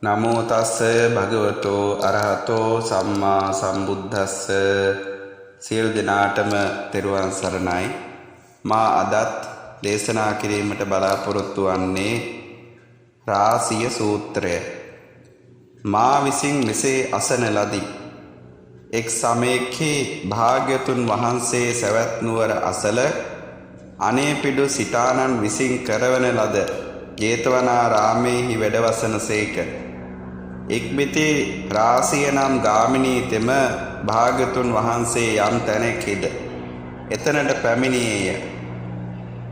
නමෝ තස්ස භගවතෝ අරහතෝ සම්මා සම්බුද්දස්ස. සියලු දෙනාටම තෙරුවන් සරණයි. මා අදත් දේශනා කිරීමට බලාපොරොත්තු වන්නේ රාසිය සූත්‍රය. මා විසින් මෙසේ අසන ලදී. එක් සමයකෙහි භාග්‍යතුන් වහන්සේ සවැත් නුවර අසල අනේපිඩු සිටානන් විසින් කරවන ලද ජේතවනාරාමේහි වැඩවසන සේක. ඉක්බිති රාසිය නම් ගාමිණී තෙම භාග්‍යතුන් වහන්සේ යම් තැනෙක්හිද එතනට පැමිණියේය.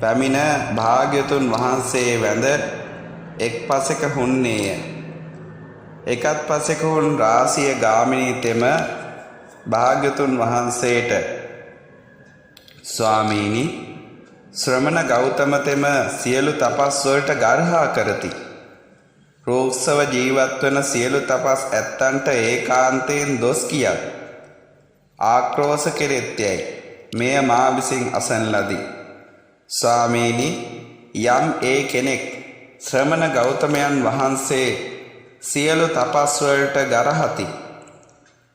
පැමිණ භාග්‍යතුන් වහන්සේ වැඳ එක් පසෙක හුන්නේය. එකත් පසෙක හුන් රාසිය ගාමිණී තෙම භාග්‍යතුන් වහන්සේට ස්වාමීනි, ශ්‍රමණ ගෞතම තෙම සියලු තපස් වලට ගර්හා කරති. රෝක්ෂව ජීවත් වන සියලු තපස් ඇත්තන්ට ඒකාන්තයෙන් දොස් කියත් ආක්‍රෝෂ කෙරෙත්යයි මෙය මා විසින් අසන ලදී. ස්වාමීනි, යම් ඒ කෙනෙක් ශ්‍රමණ ගෞතමයන් වහන්සේ සියලු තපස් වලට ගරහති,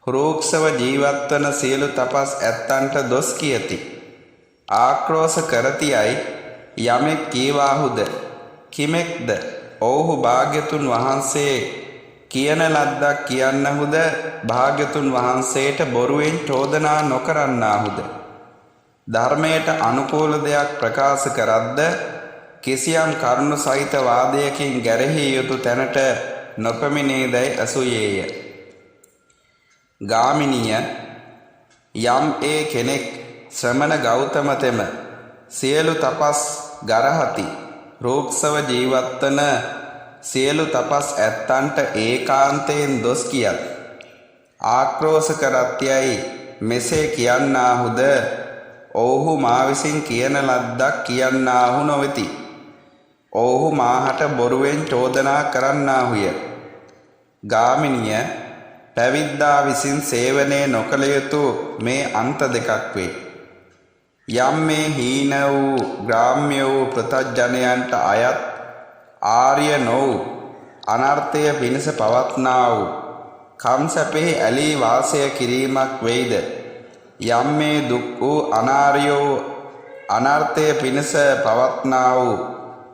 රෝක්ෂව ජීවත් වන සියලු තපස් ඇත්තන්ට දොස් කියති, ආක්‍රෝෂ කරතියයි යමෙක් කීවාහුද කිමෙක්ද ඔව්හු භාග්‍යතුන් වහන්සේ කියන ලද්දක් කියන්නහුද භාග්‍යතුන් වහන්සේට බොරුවෙන් චෝදනා නොකරන්නාහුද, ධර්මයට අනුකූල දෙයක් ප්‍රකාශ කරද්ද කිසියම් කරුණු සහිත වාදයකින් ගැරහිය යුතු තැනට නොපැමිණේදැයි ඇසුයේය. ගාමිණිය, යම් ඒ කෙනෙක් ශ්‍රමණ ගෞතම තෙම සියලු තපස් ගරහති, රෝක්ෂව ජීවත්වන සියලු තපස් ඇත්තන්ට ඒකාන්තයෙන් දොස් කියත් ආක්‍රෝෂ කරත්යයි මෙසේ කියන්නාහුද ඔව්හු මා විසින් කියන ලද්දක් කියන්නාහු නොවෙති. ඔව්හු මාහට බොරුවෙන් චෝදනා කරන්නාහුය. ගාමිණිය, පැවිද්දා විසින් සේවනය නොකළ යුතු මේ අන්ත දෙකක් වේ. යම් මේ හීන වූ ග්‍රාම්‍ය වූ පෘථග්ජනයන්ට අයත් ආර්ය නොවූ අනර්ථය පිණිස පවත්නා වූ කම්සැපෙහි ඇලී වාසය කිරීමක් වෙයිද, යම් මේ දුක් වූ අනාර්ය වූ අනර්ථය පිණිස පවත්නා වූ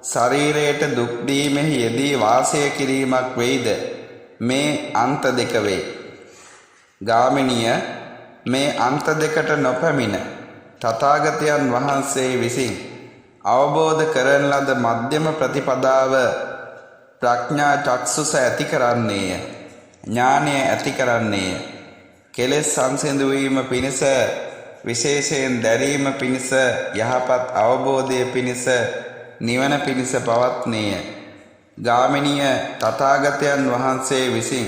ශරීරයට දුක් දීමෙහි යෙදී වාසය කිරීමක් වෙයිද, මේ අන්ත දෙක වේ. ගාමිණිය, මේ අන්ත දෙකට නොපැමිණ තථාගතයන් වහන්සේ විසින් අවබෝධ කරන ලද මධ්‍යම ප්‍රතිපදාව ප්‍රඥා චක්සුස ඇති කරන්නේය, ඥානය ඇති කරන්නේය. කෙලෙස් සංසිඳුවීම පිණිස, විශේෂයෙන් දැරීම පිණිස, යහපත් අවබෝධය පිණිස, නිවන පිණිස පවත්නේය. ගාමිණිය, තථාගතයන් වහන්සේ විසින්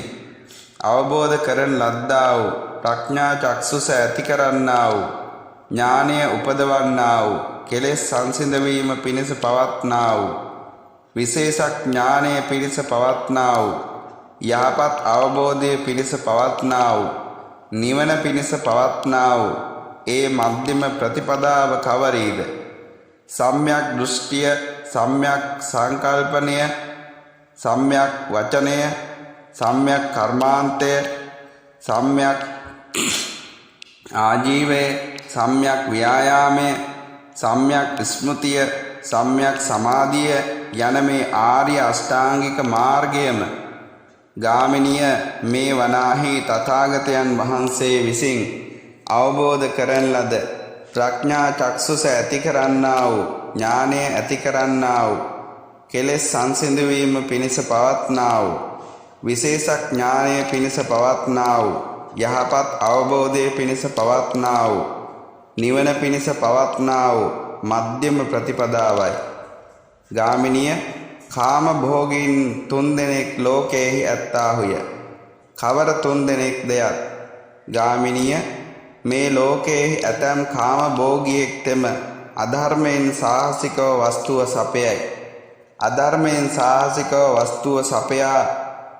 අවබෝධ කරන ලද්දා වූ ප්‍රඥා චක්සුස ඇති කරන්නා වූ ඥානය උපදවන්නා වූ කෙලෙස් සංසිඳවීම පිණිස පවත්නා වූ විශේෂක් ඥානය පිණිස පවත්නා වූ යහපත් අවබෝධය පිණිස පවත්නා වූ නිවන පිණිස පවත්නා වූ ඒ මධ්‍යම ප්‍රතිපදාව කවරේද? සම්‍යක් දෘෂ්ටිය, සම්‍යක් සංකල්පනය, සම්‍යක් වචනය, සම්‍යක් කර්මාන්තය, සම්‍යක් ආජීවය, සම්‍යක් ව්‍යායාමය, සම්‍යක් ස්මෘතිය, සම්‍යක් සමාධිය යන මේ ආර්ය අෂ්ටාංගික මාර්ගයම ගාමිණිය මේ වනාහි තථාගතයන් වහන්සේ විසින් අවබෝධ කරන ලද ප්‍රඥා චක්සුස ඇති කරන්නා වූ ඥානය ඇති කරන්නා වූ කෙලෙස් සංසිඳවීම පිණිස පවත්නා වූ විශේෂ ඥානය පිණිස පවත්නා වූ යහපත් අවබෝධය පිණිස පවත්නා වූ නිවන පිණිස පවත්නා වූ මධ්‍යම ප්‍රතිපදාවයි. ගාමිණිය, කාම භෝගීන් 3 දෙනෙක් ලෝකයේහි ඇත්තාහුය. කවර 3 දෙනෙක් දෙයක්? ගාමිණිය, මේ ලෝකයේහි ඇතැම් කාම භෝගියෙක් තෙම අධර්මයෙන් සාහසිකව වස්තුව සපයයි. අධර්මයෙන් සාහසිකව වස්තුව සපයා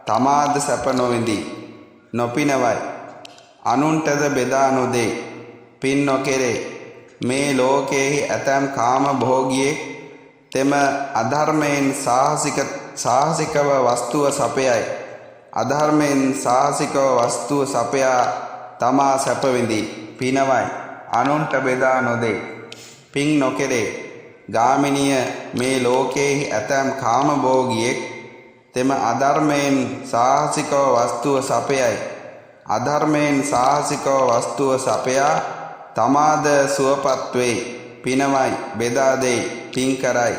තමාද සැප නොවිඳී නොපිනවයි, අනුන්ටද බෙදා නොදේ, පින් නොකෙරේ. මේ ලෝකයේහි ඇතැම් කාම භෝගියෙක් තෙම අධර්මයෙන් සාහසිකව වස්තුව සපයයි. අධර්මයෙන් සාහසිකව වස්තුව සපයා තමා සැප විඳි. පිනවයි. අනුන්ට බෙදා නොදේ. පින් නොකෙරේ. ගාමිනිය මේ ලෝකයේ ඇතැම් කාමභෝගියෙක් තෙම අධර්මයෙන් සාහසිකව වස්තුව සපයයි. අධර්මයෙන් සාහසිකව වස්තුව සපයා තමාද සුවපත් වෙයි. පිනවයි. බෙදා දෙයි. පින් කරයි.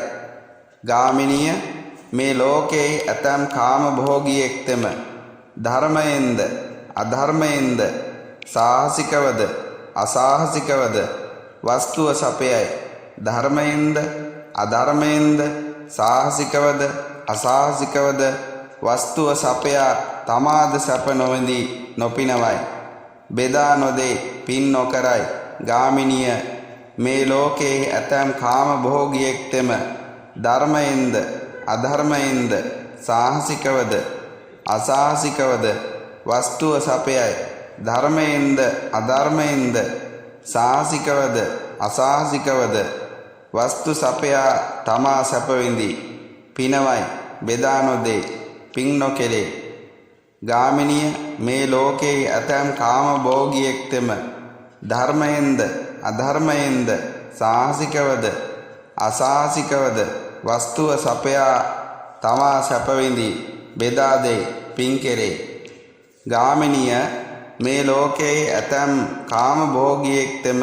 ගාමිනිය මේ ලෝකයේ ඇතැම් කාමභෝගියෙක් තෙම ධර්මයෙන්ද අධර්මයෙන්ද සාහසිකවද අසාහසිකවද වස්තුව සපයයි. ධර්මයෙන්ද අධර්මයෙන්ද සාහසිකවද අසාහසිකවද වස්තුව සපයා තමාද සැප නොවිඳි නොපිනවයි. බෙදා නොදේ. පින් නොකරයි. ගාමිනිය මේ ලෝකයේ ඇතැම් කාමභෝගියෙක් තෙම ධර්මයෙන්ද අධර්මයෙන්ද සාහසිකවද අසාහසිකවද වස්තුව සපයයි. ධර්මයෙන්ද අධර්මයෙන්ද සාහසිකවද අසාහසිකවද වස්තු සපයා තමා සැප විඳි. පිනවයි. බෙදා නොදේ. පින් නොකෙරේ. ගාමිනිය මේ ලෝකයේ ඇතැම් කාමභෝගියෙක් තෙම ධර්මයෙන්ද අධර්මයෙන්ද සාහසිකවද අසාහසිකවද වස්තුව සපයා තමා සැප විඳි. බෙදා දෙයි. පින් කෙරේ. ගාමිනිය මේ ලෝකයේ ඇතැම් කාමභෝගියෙක් තෙම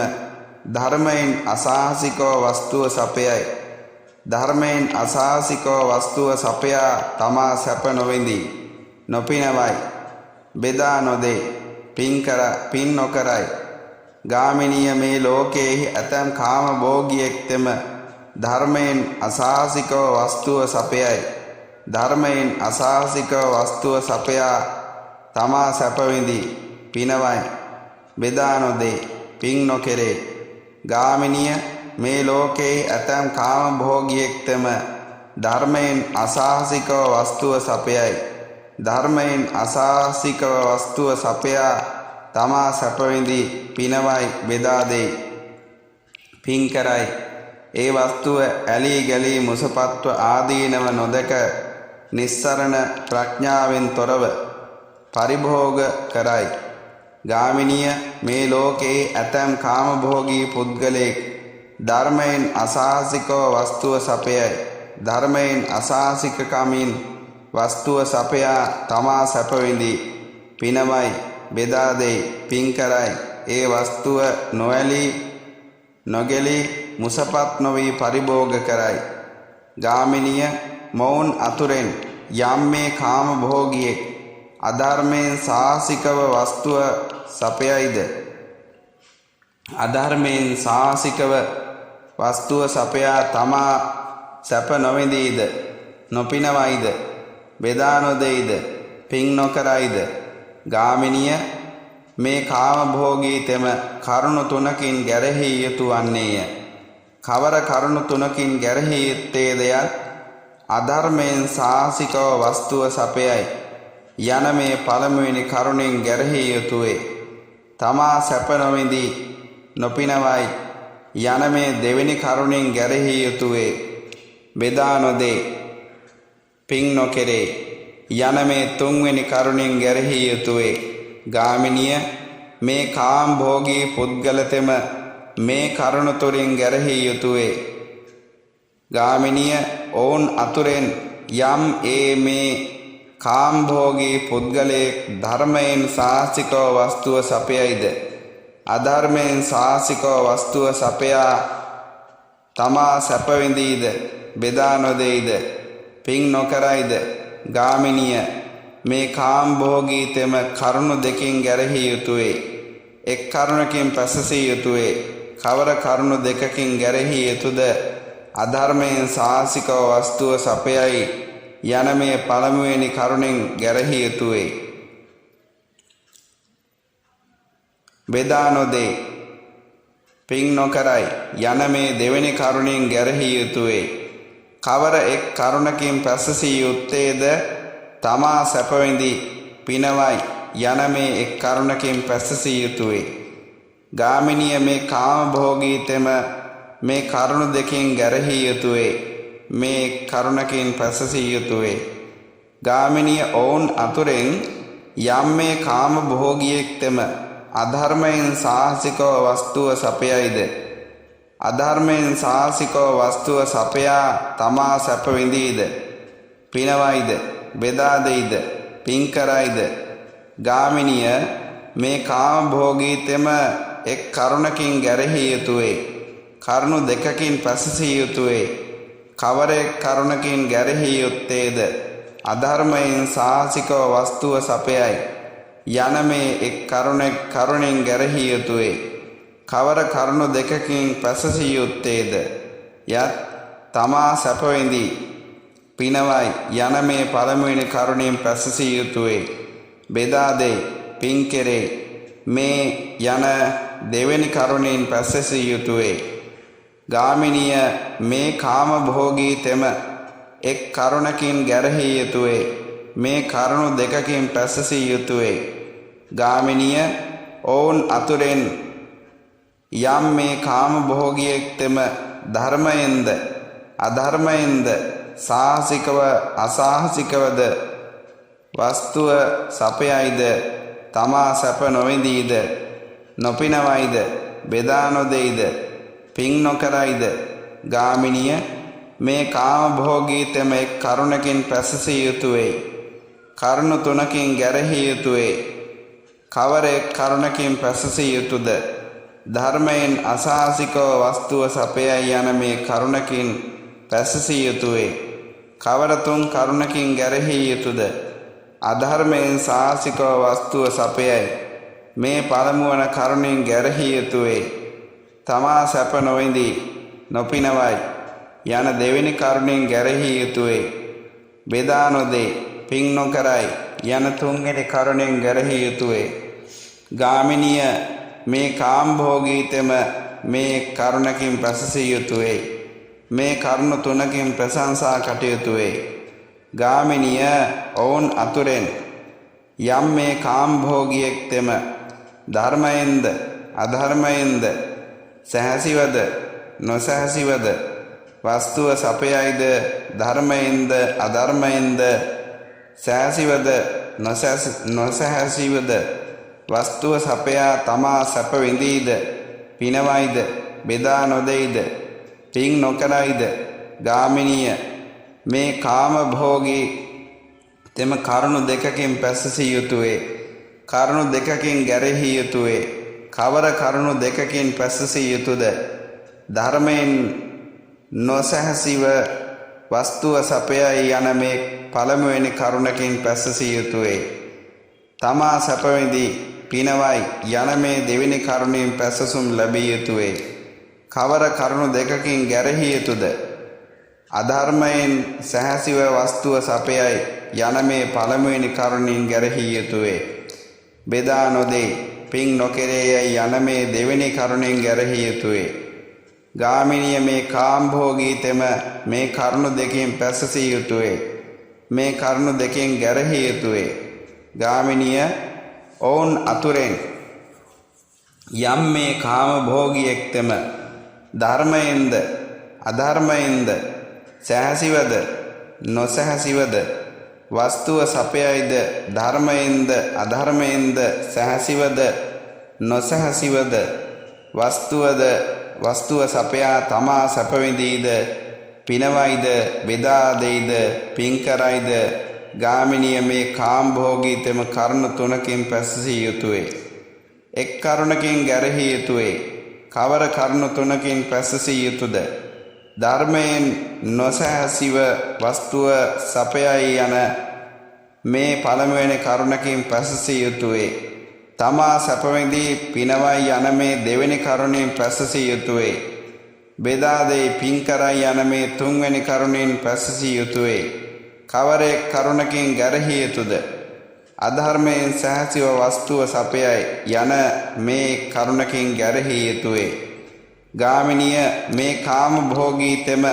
ධර්මයෙන් අසාහසිකව වස්තුව සපයයි. ධර්මයෙන් අසාහසිකව වස්තුව සපයා තමා සැප නොවිඳි නොපිනවයි. බෙදා නොදේ. පින් නොකරයි. ගාමිනිය මේ ලෝකයේ ඇතැම් කාමභෝගියෙක් තෙම ධර්මයෙන් අසාහසිකව වස්තුව සපයයි. ධර්මයෙන් අසාහසිකව වස්තුව සපයා තමා සැප විඳි. පිනවයි. බෙදා නොදේ. පින් නොකෙරේ. ගාමිනිය මේ ලෝකයේ ඇතැම් කාමභෝගියෙක් තෙම ධර්මයෙන් අසාහසිකව වස්තුව සපයයි. ධර්මයෙන් අසාහසිකව වස්තුව සපයා තමා සැප විඳි. පිනවයි. බෙදා දෙයි. පින් කරයි. ඒ වස්තුව ඇලී ගලී මුසපත්ව ආදීනව නොදක නිස්සරණ ප්‍රඥාවෙන් තොරව පරිභෝග කරයි. ගාමිනිය මේ ලෝකයේ ඇතැම් කාමභෝගී පුද්ගලයෙක් ධර්මයෙන් අසාහසිකව වස්තුව සපයයි. ධර්මයෙන් අසාහසිකකමින් වස්තුව සපයා තමා සැප විඳි. පිනවයි. බෙදා දෙයි. පින් කරයි. ඒ වස්තුව නොඇලී නොගැලී මුසපත් නොවී පරිභෝග කරයි. ගාමිනිය මොවුන් අතුරෙන් යම් මේ කාමභෝගියෙක් අධර්මයෙන් සාහසිකව වස්තුව සපයයිද අධර්මයෙන් සාහසිකව වස්තුව සපයා තමා සැප නොවිඳීද නොපිනවයිද බෙදා නොදෙයිද පින් නොකරයිද. ගාමිනිය මේ කාමභෝගී තෙම කරුණු තුනකින් ගැරහී යුතු වන්නේය. කවර කරුණු තුනකින් ගැරහී යුත්තේද යත් අධර්මයෙන් සාහසිකව වස්තුව සපයයි යන මේ පළමුවෙනි කරුණෙන් ගැරහී යුතුය. තමා සැප නොවිඳි නොපිනවයි යන මේ දෙවෙනි කරුණෙන් ගැරහී යුතුය. බෙදා නොදේ පින් නොකෙරේ යන මේ තුන්වෙනි කරුණෙන් ගැරහී යුතුය. ගාමිනිය මේ කාමභෝගී පුද්ගලතෙම මේ කරුණු තුරින් ගැරහී යුතුය. ගාමිනිය ඔවුන් අතුරෙන් යම් මේ කාමභෝගී පුද්ගලයෙක් ධර්මයෙන් සාහසිකව වස්තුව සපයයිද අධර්මයෙන් සාහසිකව වස්තුව සපයා තමා සැප විඳීද බෙදා නොදෙයිද පින් නොකරයිද. ගාමිනිය මේ කාමභෝගී තෙම කරුණු දෙකින් ගැරහී යුතුය. එක් කරුණකින් පැසසිය යුතුය. කවර කරුණු දෙකකින් ගැරහී යුතුද අධර්මයෙන් සාහසිකව වස්තුව සපයයි යන මේ පළමුවෙනි කරුණෙන් ගැරහී යුතුය. බෙදා නොදේ පින් නොකරයි යන මේ දෙවෙනි කරුණෙන් ගැරහී යුතුය. කවර එක් කරුණකින් පැසසිය යුත්තේද තමා සැප විඳි පිනවයි යන මේ එක් කරුණකින් පැසසිය යුතුය. ගාමිනිය මේ කාමභෝගී තෙම මේ කරුණු දෙකින් ගැරහී යුතුය. මේ කරුණකින් පැසසිය යුතුය. ගාමිනිය ඔවුන් අතුරෙන් යම් මේ කාම භෝගියෙක් තෙම අධර්මයෙන් සාහසිකව වස්තුව සපයයිද අධර්මයෙන් සාහසිකව වස්තුව සපයා තමා සැප විඳීද පිනවයිද බෙදා දෙයිද පින් කරයිද ගාමිනිය මේ කාම භෝගී තෙම එක් කරුණකින් ගැරහිය යුතුය කරුණු දෙකකින් පැසසිය යුතුය කවරෙක් කරුණකින් ගැරහිය යුත්තේද අධර්මයෙන් සාහසිකව වස්තුව සපයයි යන මේ එක් කරුණෙන් ගැරහිය යුතුය කවර කරුණු දෙකකින් පැසසිය යුත්තේද යත් තමා සැප විඳී පිනවයි යන මේ පළමුවෙනි කරුණෙන් පැසසිය යුතුය බෙදා දෙයි පින් කෙරේ මේ යන දෙවෙනි කරුණෙන් පැසසිය යුතුය ගාමිනිය මේ කාම භෝගී තෙම එක් කරුණකින් ගැරහිය යුතුය මේ කරුණු දෙකකින් පැසසිය යුතුය ගාමිනිය ඔවුන් අතුරෙන් යම් මේ කාම භෝගියෙක් තෙම ධර්මයෙන්ද අධර්මයෙන්ද සාහසිකව අසාහසිකවද වස්තුව සපයයිද තමා සැප නොවිඳීද නොපිනවයිද බෙදා නොදෙයිද පින් නොකරයිද ගාමිනිය මේ කාම භෝගී තෙම එක් කරුණකින් පැසසිය යුතුය කරුණු තුනකින් ගැරහිය යුතුය කවර එක් කරුණකින් පැසසිය යුතුද ධර්මයෙන් අසාහසිකව වස්තුව සපයයි යන මේ කරුණකින් පැසසිය යුතුය කවර තුන් කරුණකින් ගැරහිය යුතුද අධර්මයෙන් සාහසිකව වස්තුව සපයයි මේ පළමුවන කරුණෙන් ගැරහිය යුතුය තමා සැප නොවිඳී නොපිනවයි යන දෙවෙනි කරුණෙන් ගැරහිය යුතුය බෙදා නොදේ පින් නොකරයි යන තුන්වෙනි කරුණෙන් ගැරහිය යුතුය ගාමිනිය මේ කාම්භෝගී තෙම මේ කරුණකින් පැසසිය යුතුය මේ කරුණු තුනකින් ප්‍රශංසා කටයුතුය ගාමිනිය ඔවුන් අතුරෙන් යම් මේ කාම්භෝගියෙක් තෙම ධර්මයෙන්ද අධර්මයෙන්ද සැහැසිවද නොසැහැසිවද වස්තුව සපයයිද ධර්මයෙන්ද අධර්මයෙන්ද සැහැසිවද නොසැහැසිවද වස්තුව සපයා තමා සැප විඳීද පිනවයිද බෙදා නොදෙයිද පින් නොකරයිද ගාමිනිය මේ කාම භෝගී තෙම කරුණු දෙකකින් පැසසිය යුතුය කරුණු දෙකකින් ගැරහිය යුතුය කවර කරුණු දෙකකින් පැසසිය යුතුද ධර්මයෙන් නොසැහැසිව වස්තුව සපයයි යන මේ පළමුවෙනි කරුණකින් පැසසිය යුතුය තමා සැප විඳී පිනවයි යන මේ දෙවෙනි කරුණෙන් පැසසුම් ලැබිය යුතුය කවර කරුණු දෙකකින් ගැරහිය යුතුද අධර්මයෙන් සැහැසිව වස්තුව සපයයි යන මේ පළමුවෙනි කරුණෙන් ගැරහිය යුතුය බෙදා නොදේ පින් නොකෙරේයයි යන මේ දෙවෙනි කරුණෙන් ගැරහිය යුතුය ගාමිනිය මේ කාම්භෝගී තෙම මේ කරුණු දෙකෙන් පැසසිය යුතුය මේ කරුණු දෙකෙන් ගැරහිය යුතුය ගාමිනිය ඔවුන් අතුරෙන් යම් මේ කාම භෝගියෙක් තෙම ධර්මයෙන්ද අධර්මයෙන්ද සැහැසිවද නොසැහැසිවද වස්තුව සපයයිද ධර්මයෙන්ද අධර්මයෙන්ද සැහැසිවද නොසැහැසිවද වස්තුව සපයා තමා සැප විඳීද පිනවයිද බෙදා දෙයිද පින් කරයිද ගාමිනිය මේ කාම්භෝගී තෙම කරුණු තුනකින් පැසසිය යුතුය එක් කරුණකින් ගැරහිය යුතුය කවර කරුණු තුනකින් පැසසිය යුතුද ධර්මයෙන් නොසැහැසිව වස්තුව සපයයි යන මේ පළමුවෙනි කරුණකින් පැසසිය යුතුය තමා සැප විඳී පිනවයි යන මේ දෙවෙනි කරුණෙන් පැසසිය යුතුය බෙදා දෙයි පින් කරයි යන මේ තුන්වෙනි කරුණෙන් පැසසිය යුතුය කවරෙක් කරුණකින් ගැරහිය යුතුද අධර්මයෙන් සැහැසිව වස්තුව සපයයි යන මේ කරුණකින් ගැරහිය යුතුය ගාමිනිය මේ කාම භෝගී තෙම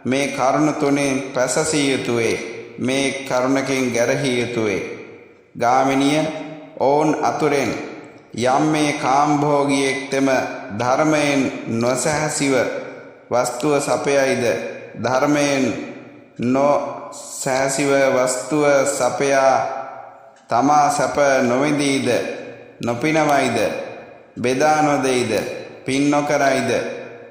මේ කරුණ තුනෙන් පැසසිය යුතුය මේ කරුණකින් ගැරහිය යුතුය ගාමිනිය ඔවුන් අතුරෙන් යම් මේ කාම්භෝගියෙක් තෙම ධර්මයෙන් නොසැහැසිව වස්තුව සපයයිද ධර්මයෙන් සෑසිව වස්තුව සපයා තමා සැප නොවිඳීද නොපිනවයිද බෙදා නොදෙයිද පින් නොකරයිද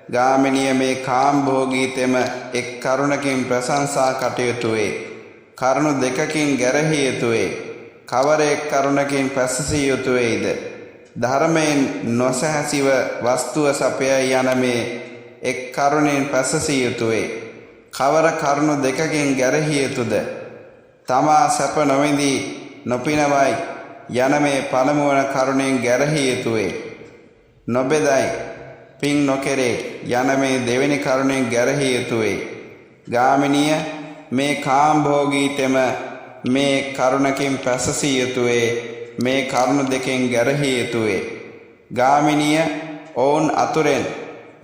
ගාමිනිය මේ කාම්භෝගීතෙම එක් කරුණකින් ප්‍රශංසා කටයුතු වේ. කරුණු දෙකකින් ගැරහිය යුතු වේ. කවර එක් කරුණකින් පැසසිය යුතු වේද? ධර්මයෙන් නොසැහැසිව වස්තුව සපයයි යන මේ එක් කරුණෙන් පැසසිය යුතු වේ. කවර කරුණු දෙකකින් ගැරහිය යුතුද? තමා සැප නොවිඳී නොපිනවයි යන මේ පළමුවන කරුණෙන් ගැරහිය යුතු වේ. නොබෙදයි පින් නොකෙරේ යන මේ දෙවෙනි කරුණෙන් ගැරහිය යුතු වේ. ගාමිනිය මේ කාම්භෝගීතෙම මේ කරුණකින් පැසසිය යුතු වේ. මේ කරුණු දෙකෙන් ගැරහිය යුතු වේ. ගාමිනිය ඔවුන් අතුරෙන්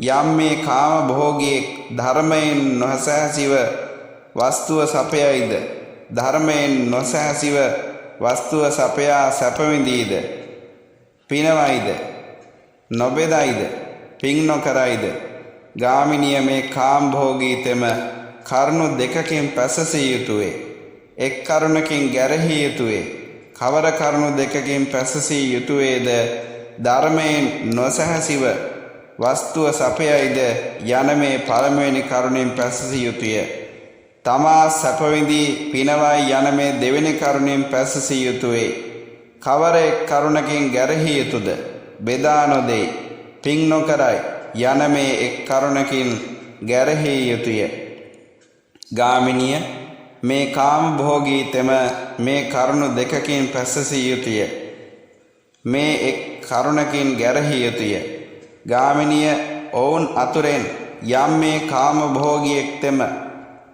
යම් මේ කාම භෝගියෙක් ධර්මයෙන් නොසැහැසිව වස්තුව සපයයිද ධර්මයෙන් නොසැහැසිව වස්තුව සපයා සැපවිඳීද පිනවයිද නොබෙදයිද පින් නොකරයිද ගාමිනිය මේ කාම්භෝගීතෙම කරුණු දෙකකින් පැසසිය යුතු වේ. එක් කරුණකින් ගැරහිය යුතු වේ. කවර කරුණු දෙකකින් පැසසිය යුතු වේද? ධර්මයෙන් නොසැහැසිව වස්තුව සපයයිද යන මේ පළමුවෙනි කරුණෙන් පැසසිය යුතුය. තමා සැපවිඳී පිනවයි යන මේ දෙවෙනි කරුණෙන් පැසසිය යුතු වේ. කවර එක් කරුණකින් ගැරහිය යුතුද? බෙදා නොදෙයි පින් නොකරයි යන මේ එක් කරුණකින් ගැරහිය යුතුය. ගාමිනිය මේ කාම භෝගීතෙම මේ කරුණු දෙකකින් පැසසිය යුතුය. මේ එක් කරුණකින් ගැරහිය යුතුය. ගාමිනිය ඔවුන් අතුරෙන් යම් මේ කාම භෝගියෙක්තෙම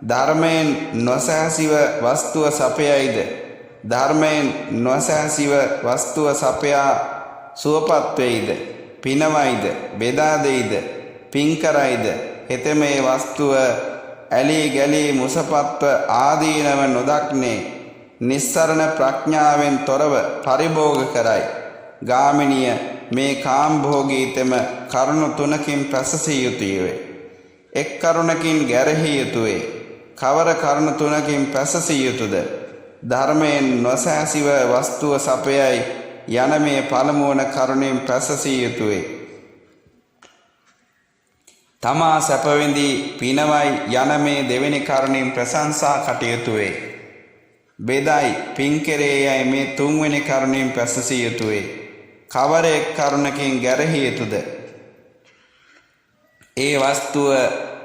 ධර්මයෙන් නොසැහැසිව වස්තුව සපයයිද ධර්මයෙන් නොසැහැසිව වස්තුව සපයා සුවපත් වෙයිද පිනවයිද බෙදා දෙයිද පින් කරයිද හෙතෙම මේ වස්තුව ඇලී ගැලී මුසපත්ව ආදීනව නොදක්නේ නිස්සරණ ප්‍රඥාවෙන් තොරව පරිභෝග කරයි. ගාමිනිය මේ කාම්භෝගීතෙම කරුණු තුනකින් පැසසිය යුතුය වේ. එක් කරුණකින් ගැරහිය යුතු වේ. කවර කරුණු තුනකින් පැසසිය යුතුද? ධර්මයෙන් නොසැහැසිව වස්තුව සපයයි යන මේ පළමුවන කරුණෙන් පැසසිය යුතු වේ. තමා සැපවිඳී පිනවයි යන මේ දෙවෙනි කරුණෙන් ප්‍රශංසා කටයුතු වේ. බෙදයි පින් කෙරේයයි මේ තුන්වෙනි කරුණෙන් පැසසිය යුතු වේ. කවර එක් කරුණකින් ගැරහිය යුතුද? ඒ වස්තුව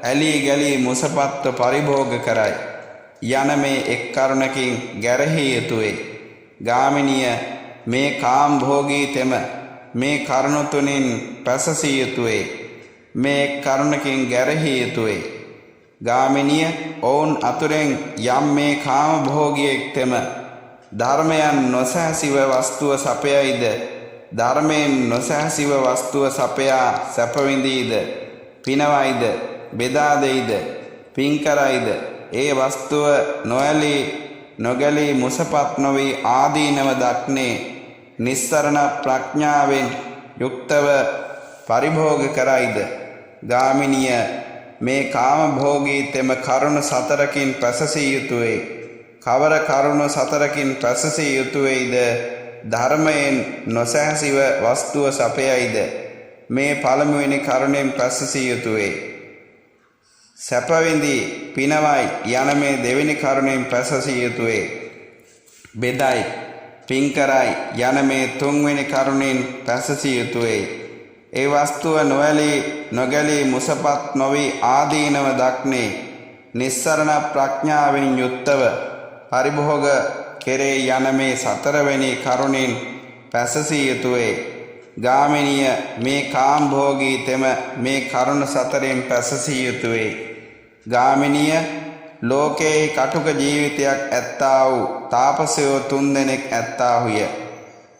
ඇලී ගැලී මුසපත්ව පරිභෝග කරයි යන මේ එක් කරුණකින් ගැරහිය යුතු වේ. ගාමිනිය මේ කාම්භෝගීතෙම මේ කරුණු තුنين පැසසිය යුතු වේ. මේ එක් කරුණකින් ගැරහිය යුතු වේ. ගාමිනිය ඔවුන් අතුරෙන් යම් මේ කාමභෝගියෙක්තෙම ධර්මයන් නොසැහැසිව වස්තුව සපයයිද ධර්මයෙන් නොසැහැසිව වස්තුව සපයා සැපවිඳීද පිනවයිද බෙදා දෙයිද පින් කරයිද ඒ වස්තුව නොඇලී නොගැලී මුසපත් නොවී ආදීනව දක්නේ නිස්සරණ ප්‍රඥාවෙන් යුක්තව පරිභෝග කරයිද? ගාමිනිය මේ කාමභෝගීතෙම කරුණු සතරකින් පැසසිය යුතු වේ. කවර කරුණු සතරකින් පැසසිය යුතු වේද? ධර්මයෙන් නොසැහැසිව වස්තුව සපයයිද මේ පළමුවෙනි කරුණෙන් පැසසිය යුතු වේ. සැපවිඳී පිනවයි යන මේ දෙවෙනි කරුණෙන් පැසසිය යුතු වේ. බෙදයි පින් කරයි යන මේ තුන්වෙනි කරුණෙන් පැසසිය යුතු වේ. ඒ වස්තුව නොඇලී නොගැලී මුසපත් නොවී ආදීනව දක්නේ නිස්සරණ ප්‍රඥාවෙන් යුක්තව පරිභෝග කෙරේ යන මේ සතරවෙනි කරුණෙන් පැසසිය යුතු වේ. ගාමිනිය මේ කාම්භෝගීතෙම මේ කරුණ සතරෙන් පැසසිය යුතු වේ. ගාමිනිය ලෝකයේ කටුක ජීවිතයක් ඇත්තා වූ තාපසයෝ 3 දෙනෙක් ඇත්තාහුය.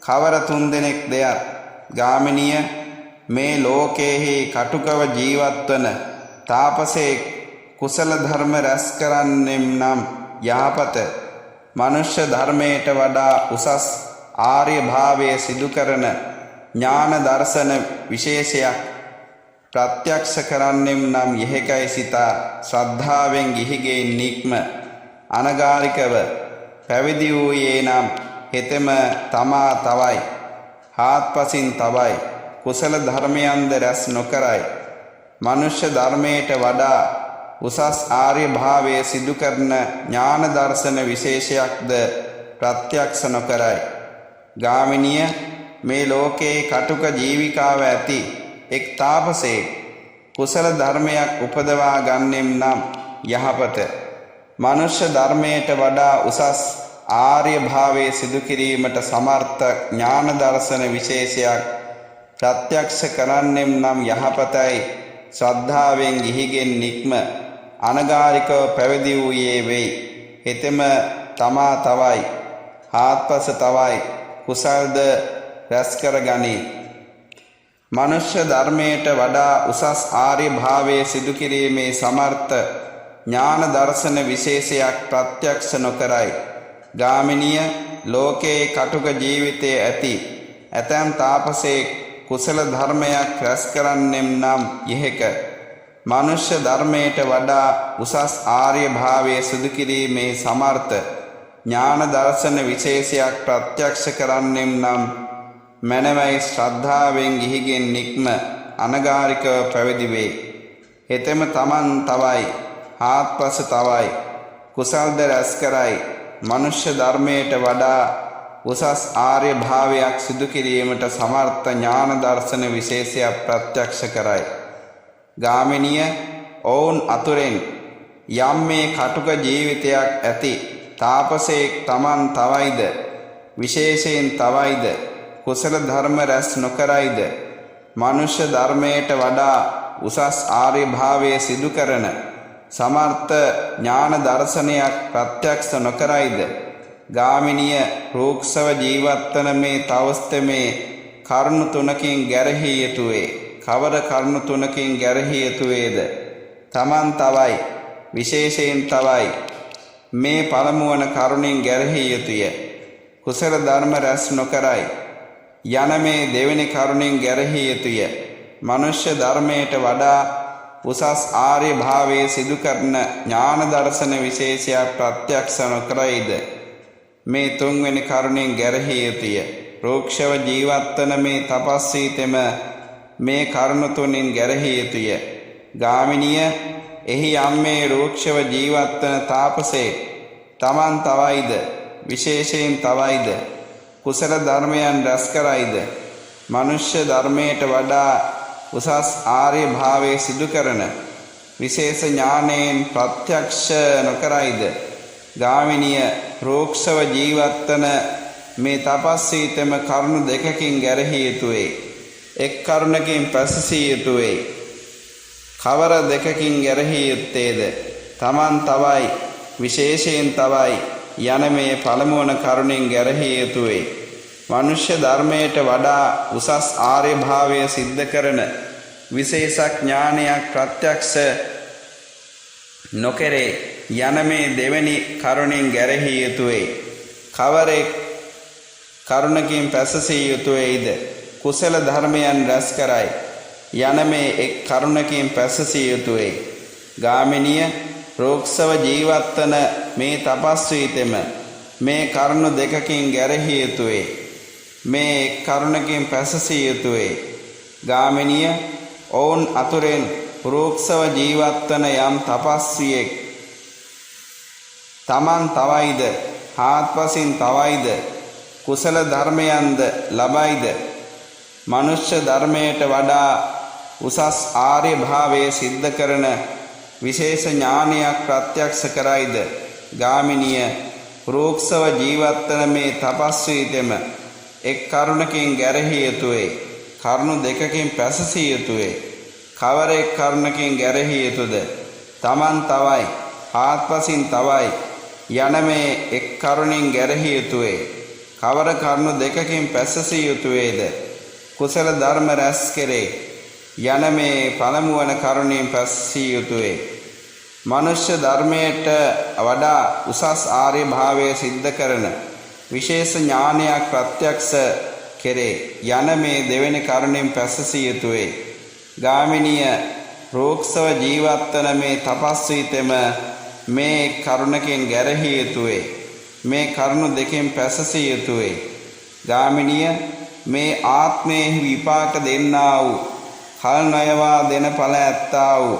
කවර 3 දෙනෙක් දෙයක්? ගාමිනිය මේ ලෝකයේ කටුකව ජීවත්වන තාපසේ කුසල ධර්ම රැස් කරන්නෙම් නම් යහපත මනුෂ්‍ය ධර්මයට වඩා උසස් ආර්ය භාවයේ සිදු කරන ඥාන දර්ශන විශේෂයක් ප්‍රත්‍යක්ෂ කරන්නෙම් නම් යෙහෙකයි සිතා ශ්‍රද්ධාවෙන් ගිහිගෙන් නික්ම අනගාരികව පැවිදි වූයේ නම් හෙතෙම තමා තවයි හාත්පසින් තවයි කුසල ධර්මයන්ද රැස් නොකරයි මනුෂ්‍ය ධර්මයට වඩා උසස් ආර්ය භාවයේ සිදු කරන ඥාන දර්ශන විශේෂයක්ද ප්‍රත්‍යක්ෂ නොකරයි ගාමිනිය මේ ලෝකේ කටුක ජීවිකාව ඇති එක් තාපසයෙක් කුසල ධර්මයක් උපදවා ගන්නෙම් නම් යහපත මනුෂ්‍ය ධර්මයට වඩා උසස් ආර්ය භාවයේ සිදු කිරීමට සමර්ථ ඥාන දර්ශන විශේෂයක් ප්‍රත්‍යක්ෂ කරන්නෙම් නම් යහපතයි ශ්‍රද්ධාවෙන් ගිහිගෙන් නික්ම අනගාരികව පැවිදි වූයේ වෙයි හෙතෙම තමා තවයි හාත්පස තවයි කුසල්ද රැස් කරගනී මනුෂ්‍ය ධර්මයට වඩා උසස් ආර්ය භාවයේ සිදු කිරීමේ සමර්ථ ඥාන දර්ශන විශේෂයක් ප්‍රත්‍යක්ෂ නොකරයි ගාමිනිය ලෝකේ කටුක ජීවිතයේ ඇති ඇතැම් තාපසයෙක් කුසල ධර්මයක් රැස් කරන්නෙම් නම් යෙහෙක මනුෂ්‍ය ධර්මයට වඩා උසස් ආර්ය භාවයේ සිදු කිරීමේ සමර්ථ ඥාන දර්ශන විශේෂයක් ප්‍රත්‍යක්ෂ කරන්නෙම් නම් මනවයි ශ්‍රද්ධාවෙන් ගිහිගෙන් නික්ම අනගාരികව පැවිදි වේ හෙතෙම තමන් තවයි හාත්පස තවයි කුසල්ද රැස් කරයි මනුෂ්‍ය ධර්මයට වඩා උසස් ආර්ය භාවයක් සිදු කිරීමට සමර්ථ ඥාන දර්ශන විශේෂයක් ප්‍රත්‍යක්ෂ කරයි ගාමිනිය ඔවුන් අතුරෙන් යම් මේ කටුක ජීවිතයක් ඇති තාපසයෙක් තමන් තවයිද විශේෂයෙන් තවයිද කුසල ධර්ම රැස් නොකරයිද මනුෂ්‍ය ධර්මයට වඩා උසස් ආර්ය භාවයේ සිදු කරන සමර්ථ ඥාන දර්ශනයක් ප්‍රත්‍යක්ෂ නොකරයිද ගාමිනිය රූක්ෂව ජීවත්වන මේ තවස්තමේ කරුණු තුනකින් ගැරහිය යුතුය කවර කරුණු තුනකින් ගැරහිය යුතුයද තමන් තවයි විශේෂයෙන් තවයි මේ පළමුවන කරුණින් ගැරහිය යුතුය කුසල ධර්ම රැස් නොකරයි යන මේ දෙවෙනි කරුණින් ගැරහිය යුතුය මනුෂ්‍ය ධර්මයට වඩා උසස් ආර්ය භාවයේ සිදු කරන ඥාන දර්ශන විශේෂයක් ප්‍රත්‍යක්ෂ නොකරයිද මේ තුන්වෙනි කරුණින් ගැරහිය යුතුය රෝක්ෂව ජීවත්වන මේ තපස්සීතෙම මේ කරුණ තුنين ගැරහිය යුතුය ගාමිනිය එහි යම් මේ රෝක්ෂව ජීවත්වන තාපසේ තමන් තවයිද විශේෂයෙන් තවයිද කුසල ධර්මයන් රැස් කරයිද මනුෂ්‍ය ධර්මයට වඩා උසස් ආර්ය භාවයේ සිදු කරන විශේෂ ඥානයෙන් ප්‍රත්‍යක්ෂ නොකරයිද ගාමිනිය රෝක්ෂව ජීවත්වන මේ තපස්සීතම කරුණු දෙකකින් ගැරහිය යුතුය එක් කරුණකින් පැසසිය යුතුය කවර දෙකකින් ගැරහිය යුත්තේද තමන් තවයි විශේෂයෙන් තවයි යන මේ පළමුවන කරුණින් ගැරහිය යුතුය මනුෂ්‍ය ධර්මයට වඩා උසස් ආර්ය භාවය සිද්ධ කරන විශේෂ ඥානයක් ප්‍රත්‍යක්ෂ නොකරේ යන මේ දෙවෙනි කරුණින් ගැරහිය යුතුය කවරෙක් කරුණකින් පැසසිය යුතුයද කුසල ධර්මයන් රැස් කරයි යන මේ එක් කරුණකින් පැසසිය යුතුය ගාමිනිය රෝක්ෂව ජීවත්වන මේ තපස්වීතෙම මේ කරුණු දෙකකින් ගැරහිය යුතුය මේ එක් කරුණකින් පැසසිය යුතුය ගාමිනිය ඔවුන් අතුරෙන් රෝක්ෂව ජීවත්වන යම් තපස්වියෙක් තමන් තවයිද හාත්පසින් තවයිද කුසල ධර්මයන්ද ලබයිද මනුෂ්‍ය ධර්මයට වඩා උසස් ආර්ය භාවයේ සිද්ධ කරන විශේෂ ඥානයක් ප්‍රත්‍යක්ෂ කරයිද ගාමිනිය රෝක්ෂව ජීවත්වන මේ තපස්වීතෙම එක් කරුණකින් ගැරහිය යුතුය කරුණු දෙකකින් පැසසිය යුතුය කවර එක් කරුණකින් ගැරහිය යුතුද තමන් තවයි හාත්පසින් තවයි යන මේ එක් කරුණින් ගැරහිය යුතුය කවර කරුණු දෙකකින් පැසසිය යුතුයද කුසල ධර්ම රැස් කෙරේ යන මේ පළමුවන කරුණින් පැසසිය යුතුය මනුෂ්‍ය ධර්මයට වඩා උසස් ආර්ය භාවය සිද්ධ කරන විශේෂ ඥානයක් ප්‍රත්‍යක්ෂ කෙරේ යන මේ දෙවෙනි කරුණින් පැසසිය යුතුය ගාමිනිය රෝක්ෂව ජීවත්වන මේ තපස්වීතෙම මේ කරුණකින් ගැරහිය යුතුය. මේ කරුණු දෙකෙන් පැසසිය යුතුය. ගාමිනිය මේ ආත්මයේ විපාක දෙන්නා වූ කල් නොයවා දෙන ඵල ඇත්තා වූ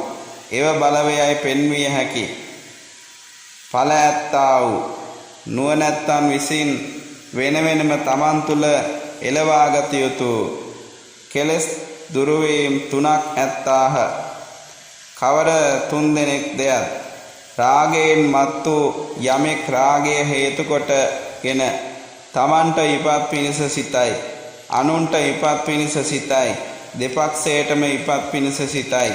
එව බලවේයයි පෙන්විය හැකි ඵල ඇත්තා වූ නුවණැත්තන් විසින් වෙන වෙනම තමන් තුළ එළවාගත යුතු කෙලෙස් දුරු වීම තුනක් ඇත්තාහ. කවර තුන් දෙනෙක් දෙයක් රාගයෙන් මත්තු යමෙක් රාගය හේතු කොටගෙන තමන්ට විපත් පිණිස සිතයි, අනුන්ට විපත් පිණිස සිතයි, දෙපක්ෂයටම විපත් පිණිස සිතයි.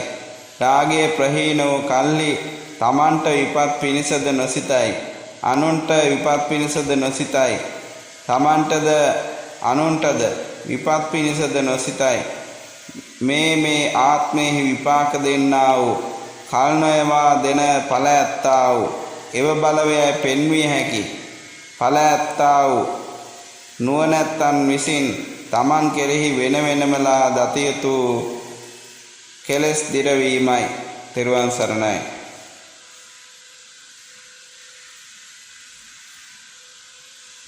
රාගය ප්‍රහීන වූ කල්හි තමන්ට විපත් පිණිසද නොසිතයි, අනුන්ට විපත් පිණිසද නොසිතයි, තමන්ටද අනුන්ටද විපත් පිණිසද නොසිතයි. මේ ආත්මයේ විපාක දෙන්නා වූ කල් නොයවා දෙන ඵල ඇත්තා වූ එව බලවේය පෙන්විය හැකි ඵල ඇත්තා වූ නුවණැත්තන් විසින් තමන් කෙරෙහි වෙන වෙනමලා දත යුතු කෙලෙස් දිරවීමයි. තෙරුවන් සරණයි.